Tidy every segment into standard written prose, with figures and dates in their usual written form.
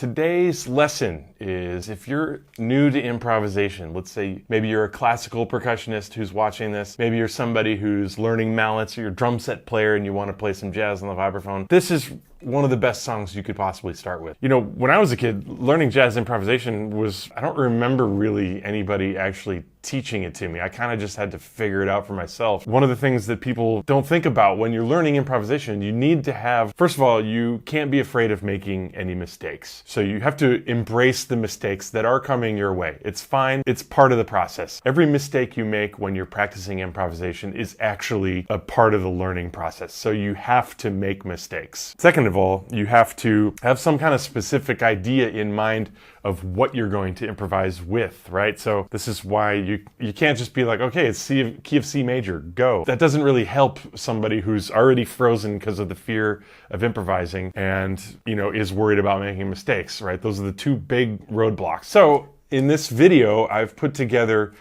Today's lesson is, if you're new to improvisation, let's say maybe you're a classical percussionist who's watching this, maybe you're somebody who's learning mallets, or you're a drum set player and you want to play some jazz on the vibraphone, this is one of the best songs you could possibly start with. You know, when I was a kid, learning jazz improvisation was, I don't remember really anybody actually teaching it to me. I kind of just had to figure it out for myself. One of the things that people don't think about when you're learning improvisation, you need to have, first of all, you can't be afraid of making any mistakes. So you have to embrace the mistakes that are coming your way. It's fine. It's part of the process. Every mistake you make when you're practicing improvisation is actually a part of the learning process. So you have to make mistakes. Second of all, you have to have some kind of specific idea in mind of what you're going to improvise with, right? So this is why you can't just be like, okay, it's key of C major, go. That doesn't really help somebody who's already frozen because of the fear of improvising and, you know, is worried about making mistakes, right? Those are the two big roadblocks. So in this video, I've put together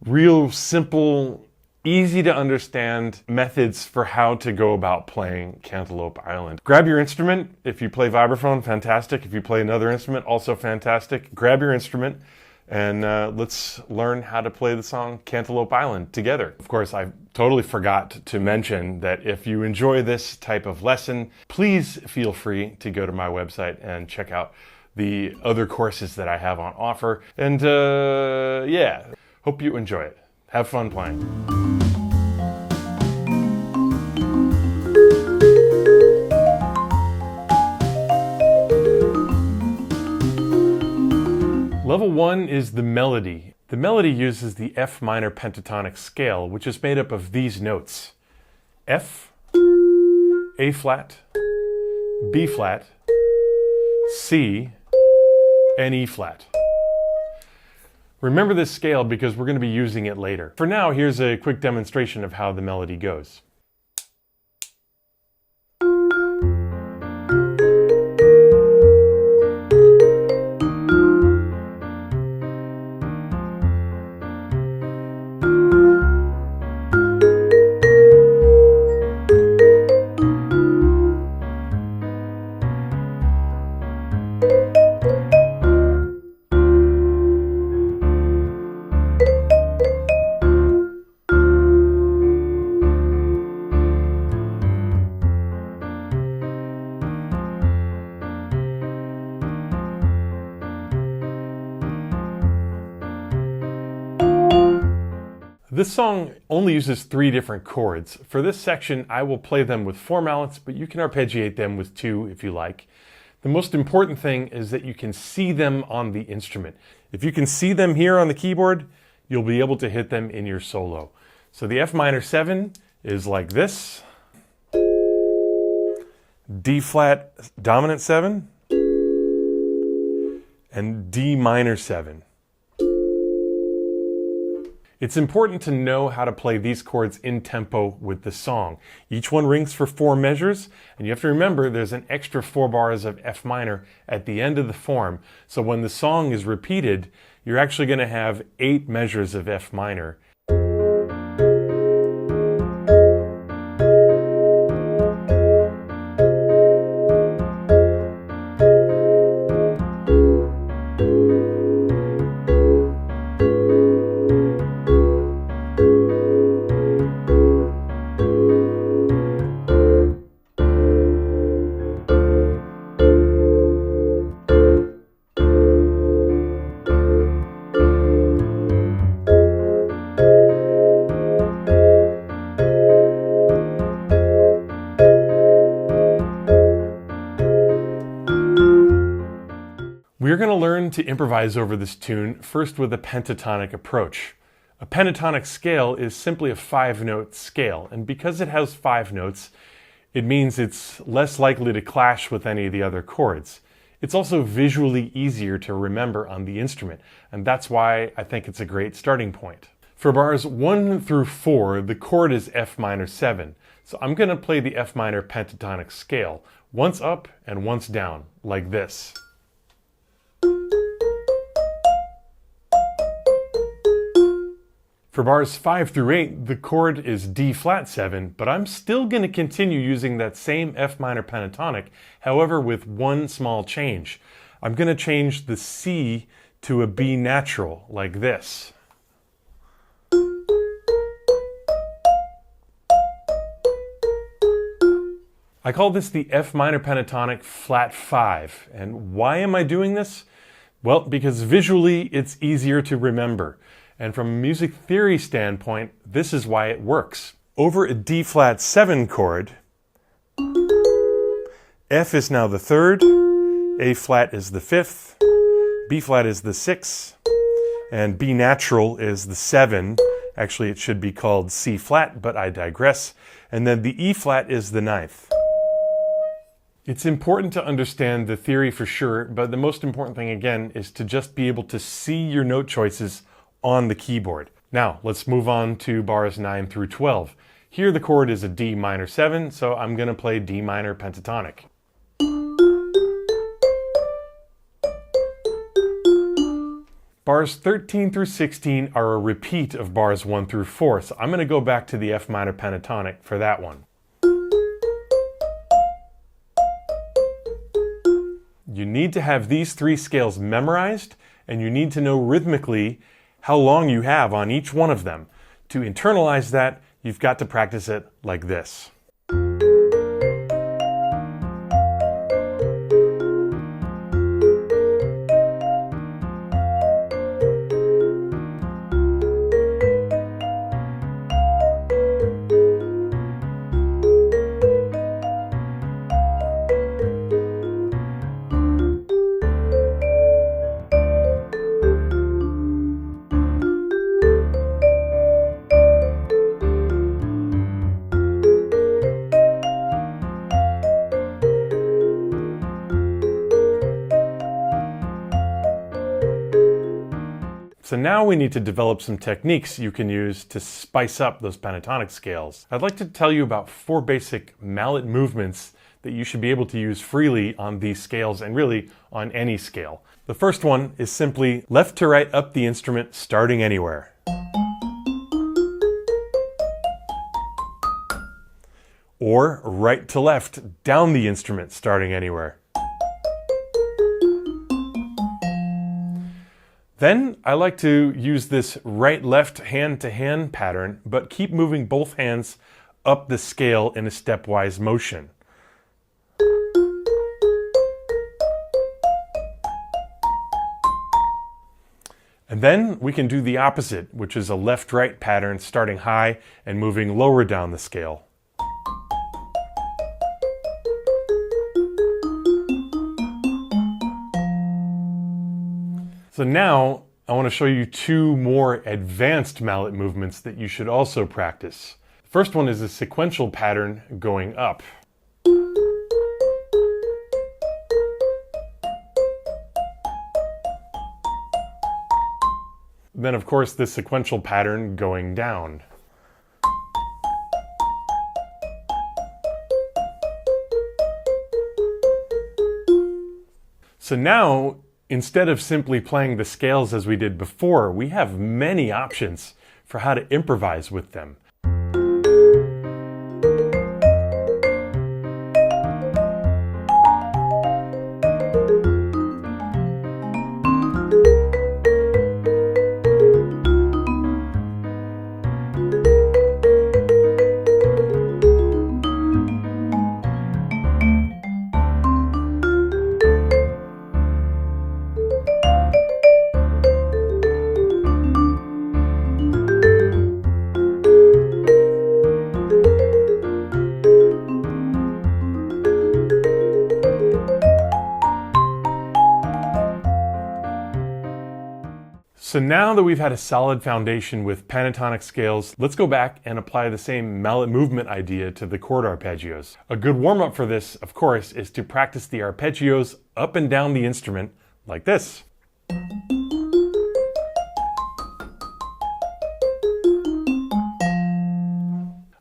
real simple, easy to understand methods for how to go about playing Cantaloupe Island. Grab your instrument. If you play vibraphone, fantastic. If you play another instrument, also fantastic. Grab your instrument and let's learn how to play the song Cantaloupe Island together. Of course, I totally forgot to mention that if you enjoy this type of lesson, please feel free to go to my website and check out the other courses that I have on offer. And yeah, hope you enjoy it. Have fun playing. Level 1 is the melody. The melody uses the F minor pentatonic scale, which is made up of these notes: F, A flat, B flat, C, and E flat. Remember this scale because we're going to be using it later. For now, here's a quick demonstration of how the melody goes. This song only uses 3 different chords. For this section, I will play them with 4 mallets, but you can arpeggiate them with 2 if you like. The most important thing is that you can see them on the instrument. If you can see them here on the keyboard, you'll be able to hit them in your solo. So the F minor 7 is like this. D flat dominant 7 and D minor 7. It's important to know how to play these chords in tempo with the song. Each one rings for 4 measures, and you have to remember there's an extra 4 bars of F minor at the end of the form. So when the song is repeated, you're actually going to have 8 measures of F minor. We're going to learn to improvise over this tune first with a pentatonic approach. A pentatonic scale is simply a 5-note scale, and because it has 5 notes, it means it's less likely to clash with any of the other chords. It's also visually easier to remember on the instrument, and that's why I think it's a great starting point. For bars 1 through 4, the chord is F minor 7, so I'm going to play the F minor pentatonic scale, once up and once down, like this. For bars 5 through 8, the chord is D flat 7, but I'm still going to continue using that same F minor pentatonic, however with one small change. I'm going to change the C to a B natural, like this. I call this the F minor pentatonic flat 5. And why am I doing this? Well, because visually it's easier to remember. And from a music theory standpoint, this is why it works. Over a D flat 7 chord, F is now the 3rd, A flat is the 5th, B flat is the 6th, and B natural is the 7. Actually, it should be called C flat, but I digress. And then the E flat is the 9th. It's important to understand the theory for sure, but the most important thing again is to just be able to see your note choices on the keyboard. Now, let's move on to bars 9 through 12. Here the chord is a D minor 7, so I'm going to play D minor pentatonic. Bars 13 through 16 are a repeat of bars 1 through 4, so I'm going to go back to the F minor pentatonic for that one. You need to have these 3 scales memorized, and you need to know rhythmically how long you have on each one of them. To internalize that, you've got to practice it like this. So now we need to develop some techniques you can use to spice up those pentatonic scales. I'd like to tell you about 4 basic mallet movements that you should be able to use freely on these scales and really on any scale. The first one is simply left to right up the instrument, starting anywhere. Or right to left down the instrument, starting anywhere. Then I like to use this right-left hand-to-hand pattern, but keep moving both hands up the scale in a stepwise motion. And then we can do the opposite, which is a left-right pattern starting high and moving lower down the scale. So now I want to show you 2 more advanced mallet movements that you should also practice. The first one is a sequential pattern going up. Then of course the sequential pattern going down. So now, instead of simply playing the scales as we did before, we have many options for how to improvise with them. So now that we've had a solid foundation with pentatonic scales, let's go back and apply the same mallet movement idea to the chord arpeggios. A good warm-up for this, of course, is to practice the arpeggios up and down the instrument like this.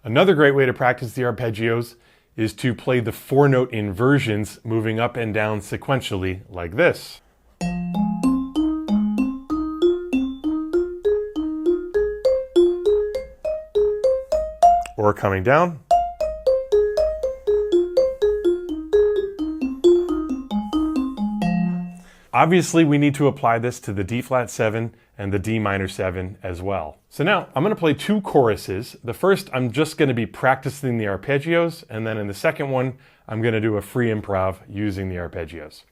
Another great way to practice the arpeggios is to play the 4-note inversions moving up and down sequentially like this. Or coming down. Obviously, we need to apply this to the D flat 7 and the D minor 7 as well. So now I'm going to play two choruses. The first, I'm just going to be practicing the arpeggios, and then in the second one, I'm going to do a free improv using the arpeggios.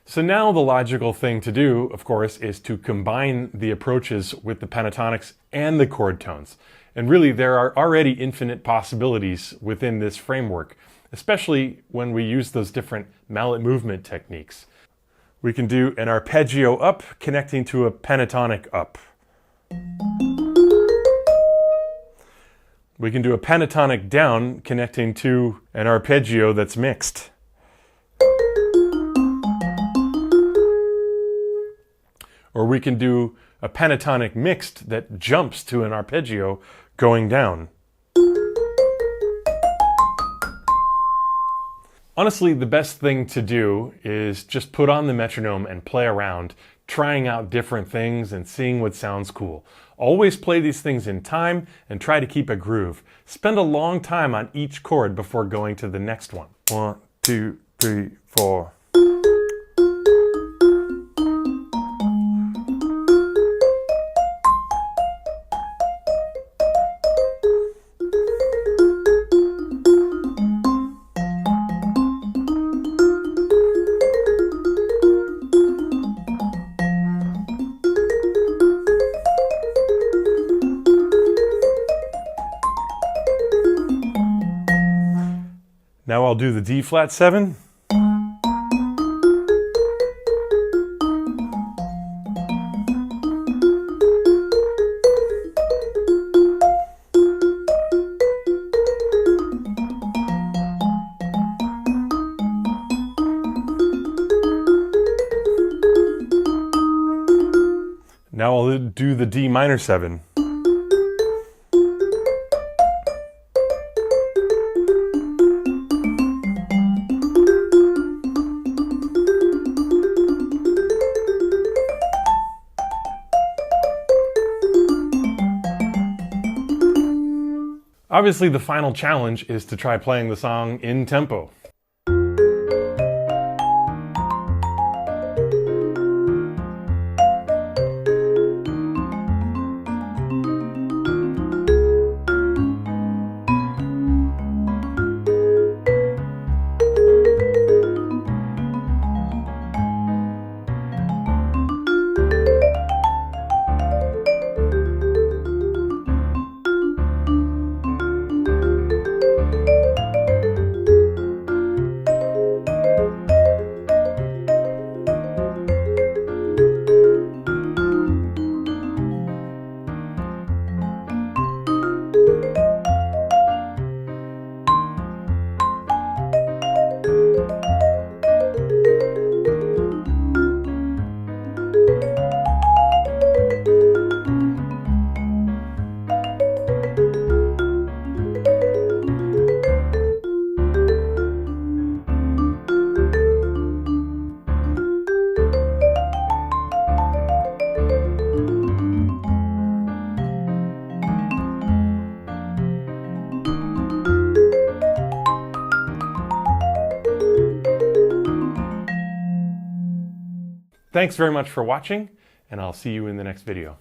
So now the logical thing to do, of course, is to combine the approaches with the pentatonics and the chord tones. And really, there are already infinite possibilities within this framework, especially when we use those different mallet movement techniques. We can do an arpeggio up connecting to a pentatonic up. We can do a pentatonic down connecting to an arpeggio that's mixed. Or we can do a pentatonic mixed that jumps to an arpeggio going down. Honestly, the best thing to do is just put on the metronome and play around, trying out different things and seeing what sounds cool. Always play these things in time and try to keep a groove. Spend a long time on each chord before going to the next one. 1, 2, 3, 4. Now I'll do the D flat 7. Now I'll do the D minor 7. Obviously, the final challenge is to try playing the song in tempo. Thanks very much for watching, and I'll see you in the next video.